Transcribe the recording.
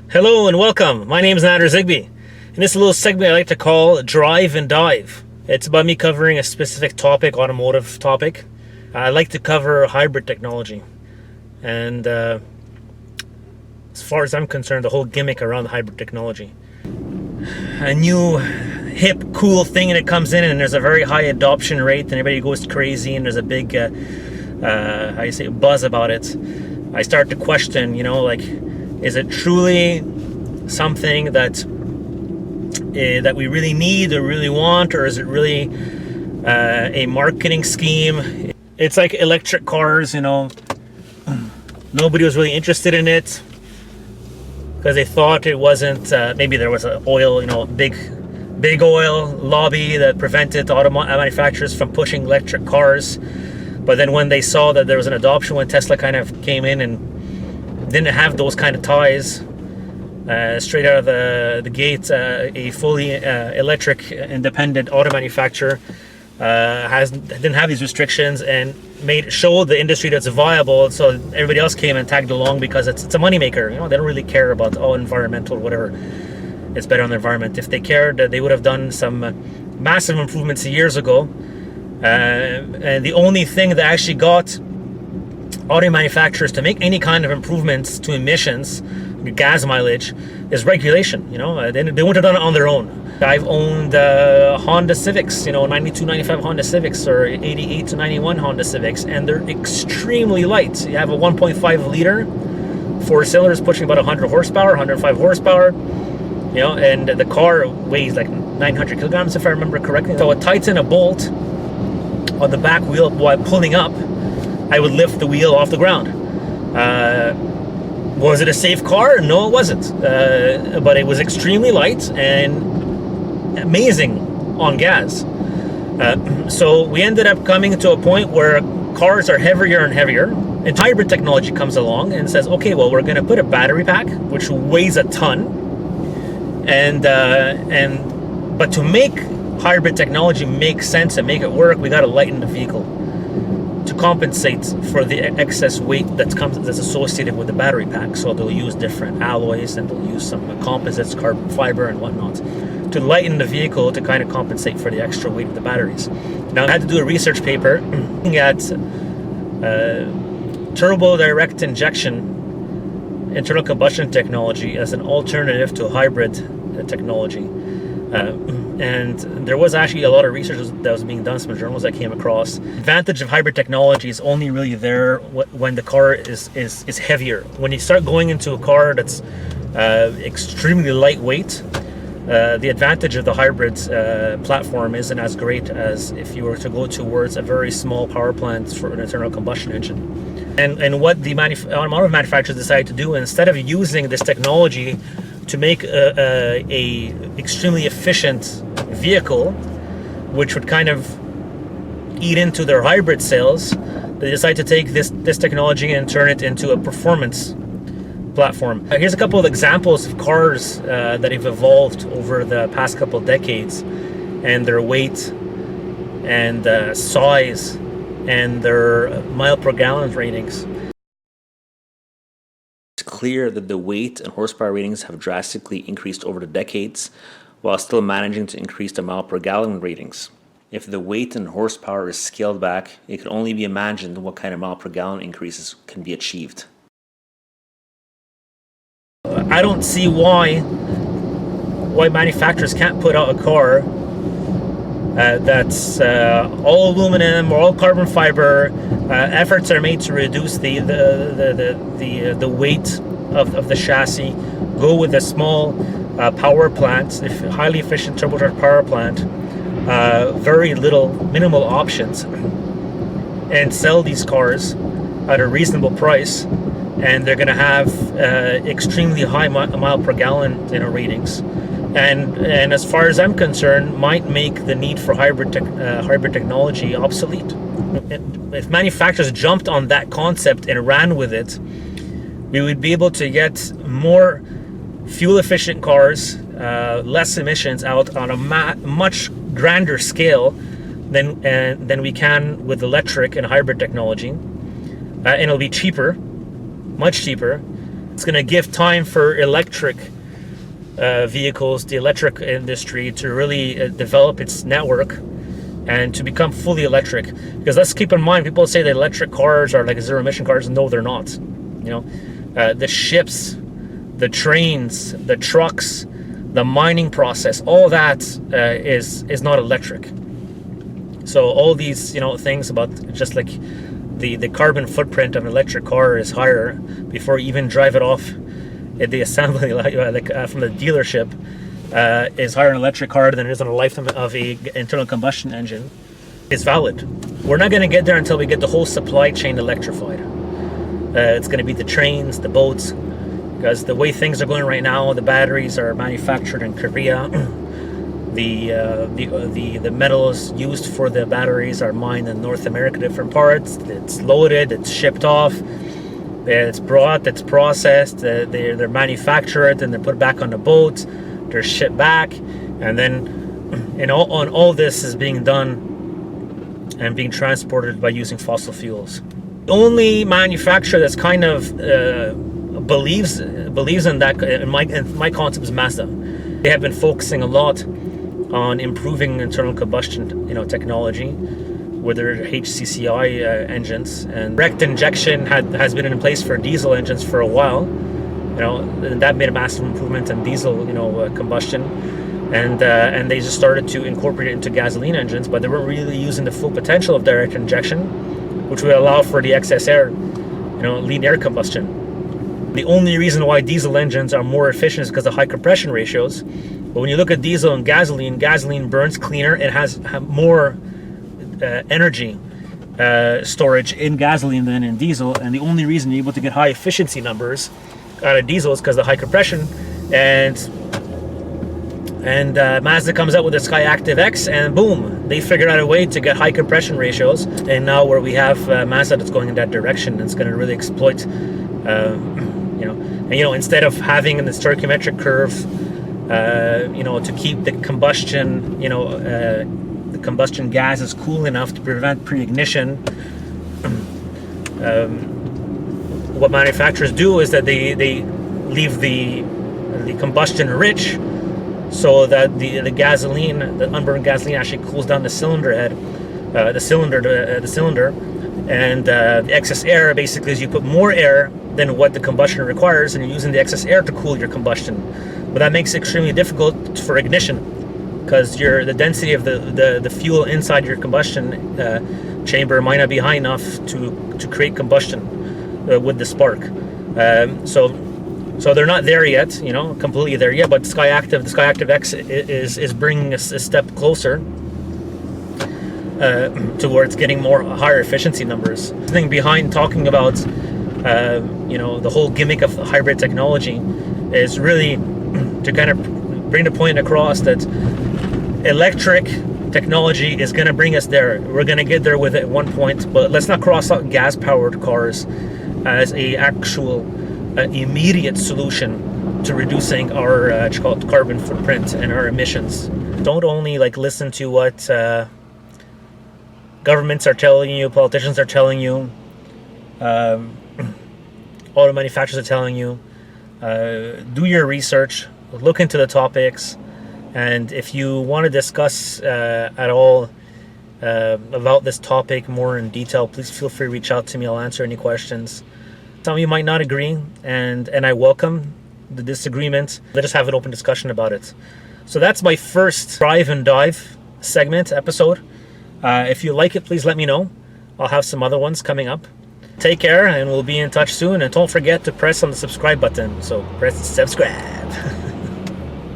Hello and welcome. My name is Nader Zigby. In this little segment I like to call Drive and Dive. It's about me covering a specific topic, automotive topic. I like to cover hybrid technology. And as far as I'm concerned, the whole gimmick around hybrid technology. A new hip, cool thing that comes in and there's a very high adoption rate and everybody goes crazy and there's a big, buzz about it. I start to question, is it truly something that we really need or really want, or is it really a marketing scheme? It's like electric cars, nobody was really interested in it because they thought it wasn't, maybe there was an oil, big oil lobby that prevented auto manufacturers from pushing electric cars. But then when they saw that there was an adoption, when Tesla kind of came in and didn't have those kind of ties, straight out of the gate, a fully electric independent auto manufacturer didn't have these restrictions and showed the industry that's viable. So everybody else came and tagged along because it's a moneymaker. They don't really care about environmental whatever. It's better on the environment. If they cared, they would have done some massive improvements years ago. And the only thing that actually got auto manufacturers to make any kind of improvements to emissions, gas mileage, is regulation. They wouldn't have done it on their own. I've owned Honda Civics, 92, 95 Honda Civics, or 88 to 91 Honda Civics, and they're extremely light. You have a 1.5 liter, 4 cylinders pushing about 100 horsepower, 105 horsepower, and the car weighs like 900 kilograms if I remember correctly. So I tighten a bolt on the back wheel while pulling up, I would lift the wheel off the ground. Was it a safe car? No, it wasn't. But it was extremely light and amazing on gas. So we ended up coming to a point where cars are heavier and heavier, and hybrid technology comes along and says, okay, well, we're going to put a battery pack, which weighs a ton. But to make hybrid technology make sense and make it work, we got to lighten the vehicle to compensate for the excess weight that's associated with the battery pack. So they'll use different alloys and they'll use some composites, carbon fiber and whatnot to lighten the vehicle to kind of compensate for the extra weight of the batteries. Now I had to do a research paper looking at turbo direct injection internal combustion technology as an alternative to hybrid technology. And there was actually a lot of research that was being done, some journals that came across. The advantage of hybrid technology is only really there when the car is heavier. When you start going into a car that's extremely lightweight, the advantage of the hybrid platform isn't as great as if you were to go towards a very small power plant for an internal combustion engine. And what the automotive manufacturers decided to do, instead of using this technology to make a extremely efficient vehicle, which would kind of eat into their hybrid sales, they decide to take this technology and turn it into a performance platform. Here's a couple of examples of cars that have evolved over the past couple of decades, and their weight and size and their mile per gallon ratings. It's clear that the weight and horsepower ratings have drastically increased over the decades, while still managing to increase the mile per gallon ratings. If the weight and horsepower is scaled back, it can only be imagined what kind of mile per gallon increases can be achieved. I don't see why manufacturers can't put out a car that's all aluminum or all carbon fiber. Efforts are made to reduce the weight of the chassis. Go with a small power plant, highly efficient turbocharged power plant, very minimal options, and sell these cars at a reasonable price. And they're going to have extremely high mile per gallon ratings. And as far as I'm concerned, might make the need for hybrid technology obsolete. If manufacturers jumped on that concept and ran with it, we would be able to get more fuel-efficient cars, less emissions out on a much grander scale than we can with electric and hybrid technology. And it'll be cheaper, much cheaper. It's going to give time for electric vehicles, the electric industry, to really develop its network and to become fully electric. Because let's keep in mind, people say that electric cars are like zero emission cars. No, they're not. You know, the ships, the trains, the trucks, the mining process, all that is not electric. So all these, you know, things about just like the carbon footprint of an electric car is higher before you even drive it off at the assembly, from the dealership, is higher in an electric car than it is on a lifetime of a internal combustion engine. Is valid. We're not going to get there until we get the whole supply chain electrified. It's going to be the trains, the boats, because the way things are going right now, the batteries are manufactured in Korea. The metals used for the batteries are mined in North America, different parts. It's loaded, it's shipped off, it's brought, it's processed, they're manufactured, and they're put back on the boat, they're shipped back, and then all this is being done and being transported by using fossil fuels. The only manufacturer that's kind of believes in that, in my concept, is Mazda. They have been focusing a lot on improving internal combustion, technology with their HCCI engines, and direct injection has been in place for diesel engines for a while. And that made a massive improvement in diesel, combustion, and they just started to incorporate it into gasoline engines, but they weren't really using the full potential of direct injection, which would allow for the excess air, lean air combustion. The only reason why diesel engines are more efficient is because of high compression ratios. But when you look at diesel and gasoline burns cleaner. It has more energy storage in gasoline than in diesel. And the only reason you're able to get high efficiency numbers out of diesel is because of the high compression. And Mazda comes out with the Skyactiv X, and boom, they figured out a way to get high compression ratios. And now where we have Mazda that's going in that direction, it's going to really exploit, instead of having the stoichiometric curve, to keep the combustion, the combustion gases cool enough to prevent pre-ignition. What manufacturers do is that they leave the combustion rich, so that the unburned gasoline actually cools down the cylinder head, the cylinder, and the excess air basically is you put more air than what the combustion requires, and you're using the excess air to cool your combustion. But that makes it extremely difficult for ignition, because the density of the fuel inside your combustion chamber might not be high enough to create combustion with the spark. So they're not there yet, completely there yet. But the Skyactiv X is bringing us a step closer towards getting higher efficiency numbers. The thing behind talking about the whole gimmick of hybrid technology is really to kind of bring the point across that electric technology is going to bring us there. We're going to get there with it at one point, but let's not cross out gas-powered cars as a actual immediate solution to reducing our carbon footprint and our emissions. Don't only listen to what governments are telling you, politicians are telling you, auto manufacturers are telling you. Do your research, look into the topics, and if you want to discuss at all about this topic more in detail, please feel free to reach out to me. I'll answer any questions. Some of you might not agree, and I welcome the disagreement. Let's just have an open discussion about it. So that's my first Drive and Dive episode. If you like it, please let me know. I'll have some other ones coming up. Take care, and we'll be in touch soon. And don't forget to press on the subscribe button. So press subscribe.